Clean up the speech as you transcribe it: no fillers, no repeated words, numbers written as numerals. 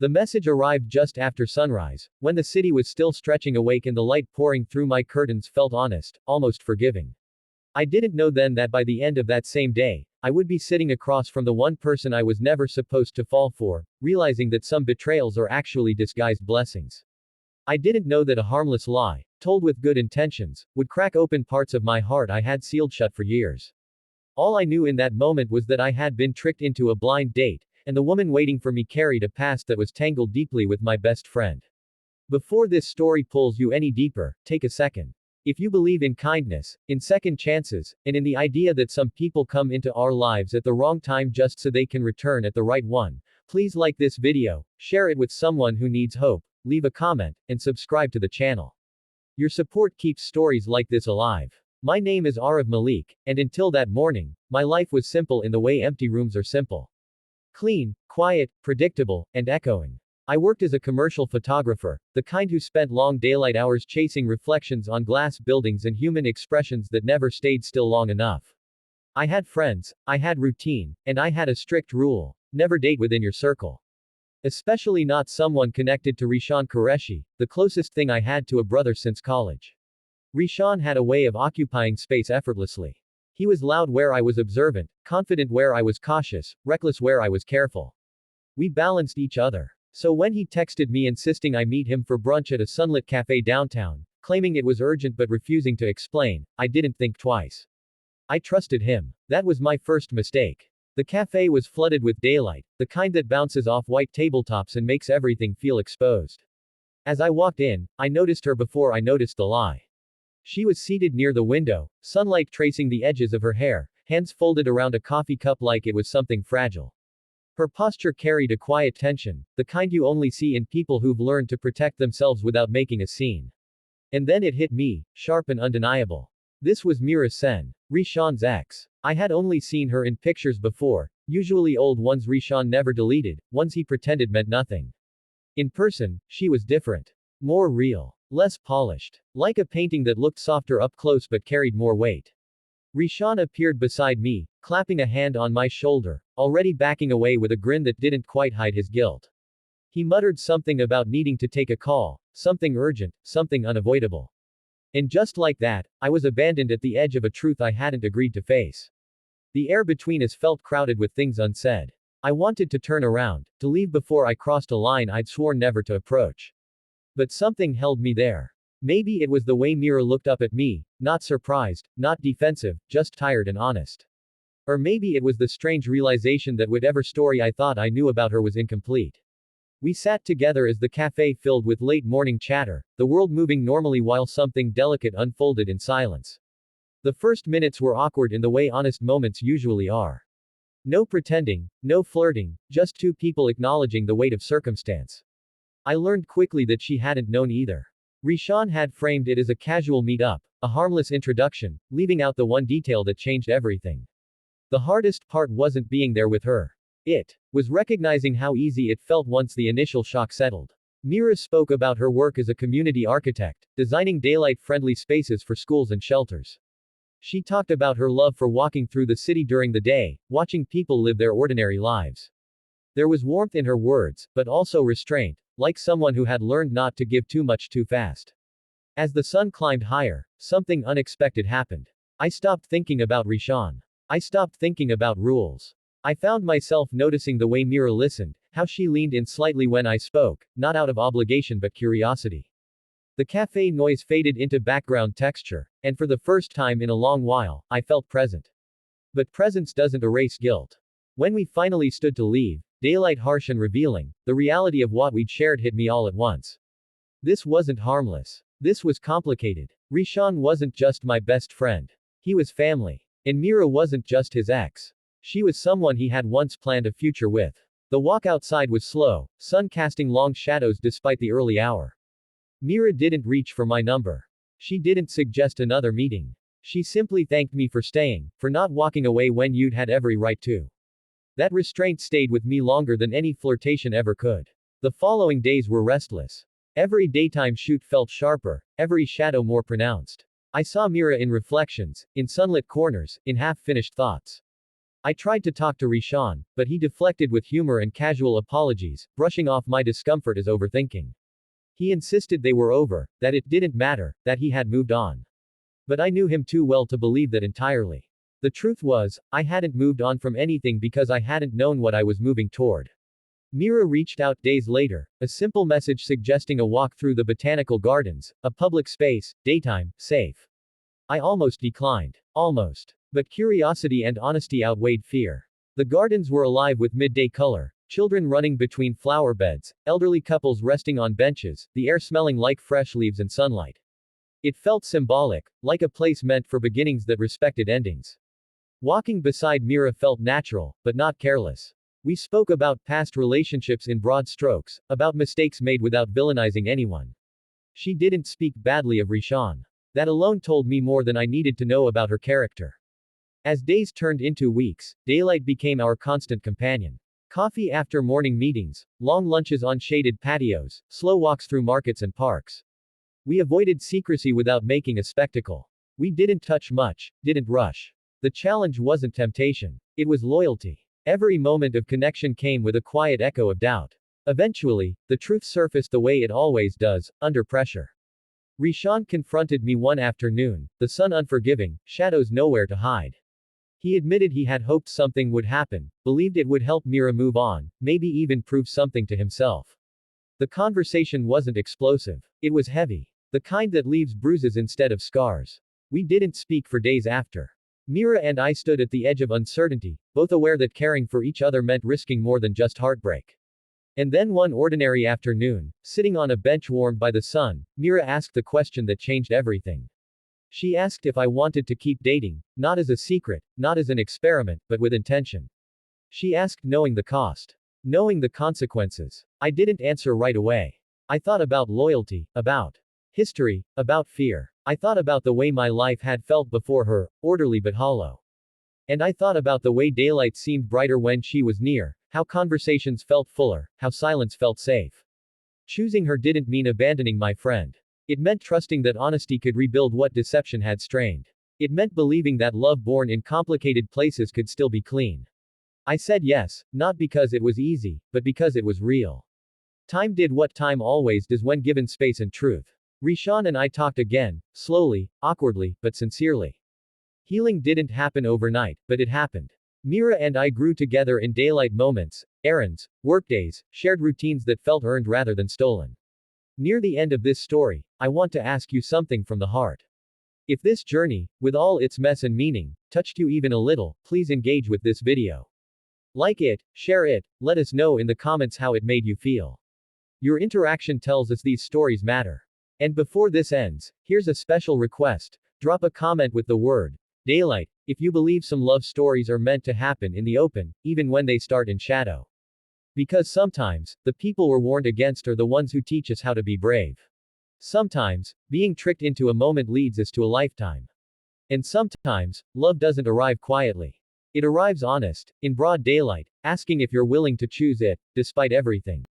The message arrived just after sunrise, when the city was still stretching awake and the light pouring through my curtains felt honest, almost forgiving. I didn't know then that by the end of that same day, I would be sitting across from the one person I was never supposed to fall for, realizing that some betrayals are actually disguised blessings. I didn't know that a harmless lie, told with good intentions, would crack open parts of my heart I had sealed shut for years. All I knew in that moment was that I had been tricked into a blind date, and the woman waiting for me carried a past that was tangled deeply with my best friend. Before this story pulls you any deeper, take a second. If you believe in kindness, in second chances, and in the idea that some people come into our lives at the wrong time just so they can return at the right one, please like this video, share it with someone who needs hope, leave a comment, and subscribe to the channel. Your support keeps stories like this alive. My name is Arav Malik, and until that morning, my life was simple in the way empty rooms are simple. Clean, quiet, predictable, and echoing. I worked as a commercial photographer, the kind who spent long daylight hours chasing reflections on glass buildings and human expressions that never stayed still long enough. I had friends, I had routine, and I had a strict rule: never date within your circle. Especially not someone connected to Rishan Qureshi, the closest thing I had to a brother since college. Rishan had a way of occupying space effortlessly. He was loud where I was observant, confident where I was cautious, reckless where I was careful. We balanced each other. So when he texted me insisting I meet him for brunch at a sunlit cafe downtown, claiming it was urgent but refusing to explain, I didn't think twice. I trusted him. That was my first mistake. The cafe was flooded with daylight, the kind that bounces off white tabletops and makes everything feel exposed. As I walked in, I noticed her before I noticed the lie. She was seated near the window, sunlight tracing the edges of her hair, hands folded around a coffee cup like it was something fragile. Her posture carried a quiet tension, the kind you only see in people who've learned to protect themselves without making a scene. And then it hit me, sharp and undeniable. This was Meera Sen, Rishan's ex. I had only seen her in pictures before, usually old ones Rishan never deleted, ones he pretended meant nothing. In person, she was different. More real. Less polished. Like a painting that looked softer up close but carried more weight. Rishan appeared beside me, clapping a hand on my shoulder, already backing away with a grin that didn't quite hide his guilt. He muttered something about needing to take a call, something urgent, something unavoidable. And just like that, I was abandoned at the edge of a truth I hadn't agreed to face. The air between us felt crowded with things unsaid. I wanted to turn around, to leave before I crossed a line I'd sworn never to approach. But something held me there. Maybe it was the way Meera looked up at me, not surprised, not defensive, just tired and honest. Or maybe it was the strange realization that whatever story I thought I knew about her was incomplete. We sat together as the cafe filled with late morning chatter, the world moving normally while something delicate unfolded in silence. The first minutes were awkward in the way honest moments usually are. No pretending, no flirting, just two people acknowledging the weight of circumstance. I learned quickly that she hadn't known either. Rishan had framed it as a casual meet-up, a harmless introduction, leaving out the one detail that changed everything. The hardest part wasn't being there with her. It was recognizing how easy it felt once the initial shock settled. Meera spoke about her work as a community architect, designing daylight-friendly spaces for schools and shelters. She talked about her love for walking through the city during the day, watching people live their ordinary lives. There was warmth in her words, but also restraint, like someone who had learned not to give too much too fast. As the sun climbed higher, something unexpected happened. I stopped thinking about Rishan. I stopped thinking about rules. I found myself noticing the way Meera listened, how she leaned in slightly when I spoke, not out of obligation but curiosity. The cafe noise faded into background texture, and for the first time in a long while, I felt present. But presence doesn't erase guilt. When we finally stood to leave, daylight harsh and revealing, the reality of what we'd shared hit me all at once. This wasn't harmless. This was complicated. Rishan wasn't just my best friend. He was family. And Meera wasn't just his ex. She was someone he had once planned a future with. The walk outside was slow, sun casting long shadows despite the early hour. Meera didn't reach for my number. She didn't suggest another meeting. She simply thanked me for staying, for not walking away when you'd had every right to. That restraint stayed with me longer than any flirtation ever could. The following days were restless. Every daytime shoot felt sharper, every shadow more pronounced. I saw Meera in reflections, in sunlit corners, in half-finished thoughts. I tried to talk to Rishan, but he deflected with humor and casual apologies, brushing off my discomfort as overthinking. He insisted they were over, that it didn't matter, that he had moved on. But I knew him too well to believe that entirely. The truth was, I hadn't moved on from anything because I hadn't known what I was moving toward. Mira reached out days later, a simple message suggesting a walk through the botanical gardens, a public space, daytime, safe. I almost declined. Almost. But curiosity and honesty outweighed fear. The gardens were alive with midday color, children running between flower beds, elderly couples resting on benches, the air smelling like fresh leaves and sunlight. It felt symbolic, like a place meant for beginnings that respected endings. Walking beside Mira felt natural, but not careless. We spoke about past relationships in broad strokes, about mistakes made without villainizing anyone. She didn't speak badly of Rishan. That alone told me more than I needed to know about her character. As days turned into weeks, daylight became our constant companion. Coffee after morning meetings, long lunches on shaded patios, slow walks through markets and parks. We avoided secrecy without making a spectacle. We didn't touch much, didn't rush. The challenge wasn't temptation. It was loyalty. Every moment of connection came with a quiet echo of doubt. Eventually, the truth surfaced the way it always does, under pressure. Rishan confronted me one afternoon, the sun unforgiving, shadows nowhere to hide. He admitted he had hoped something would happen, believed it would help Mira move on, maybe even prove something to himself. The conversation wasn't explosive. It was heavy. The kind that leaves bruises instead of scars. We didn't speak for days after. Mira and I stood at the edge of uncertainty, both aware that caring for each other meant risking more than just heartbreak. And then one ordinary afternoon, sitting on a bench warmed by the sun, Mira asked the question that changed everything. She asked if I wanted to keep dating, not as a secret, not as an experiment, but with intention. She asked knowing the cost. Knowing the consequences. I didn't answer right away. I thought about loyalty, about history, about fear. I thought about the way my life had felt before her, orderly but hollow. And I thought about the way daylight seemed brighter when she was near, how conversations felt fuller, how silence felt safe. Choosing her didn't mean abandoning my friend. It meant trusting that honesty could rebuild what deception had strained. It meant believing that love born in complicated places could still be clean. I said yes, not because it was easy, but because it was real. Time did what time always does when given space and truth. Rishan and I talked again, slowly, awkwardly, but sincerely. Healing didn't happen overnight, but it happened. Mira and I grew together in daylight moments, errands, workdays, shared routines that felt earned rather than stolen. Near the end of this story, I want to ask you something from the heart. If this journey, with all its mess and meaning, touched you even a little, please engage with this video. Like it, share it, let us know in the comments how it made you feel. Your interaction tells us these stories matter. And before this ends, here's a special request. Drop a comment with the word daylight if you believe some love stories are meant to happen in the open, even when they start in shadow. Because sometimes, the people we're warned against are the ones who teach us how to be brave. Sometimes, being tricked into a moment leads us to a lifetime. And sometimes, love doesn't arrive quietly. It arrives honest, in broad daylight, asking if you're willing to choose it, despite everything.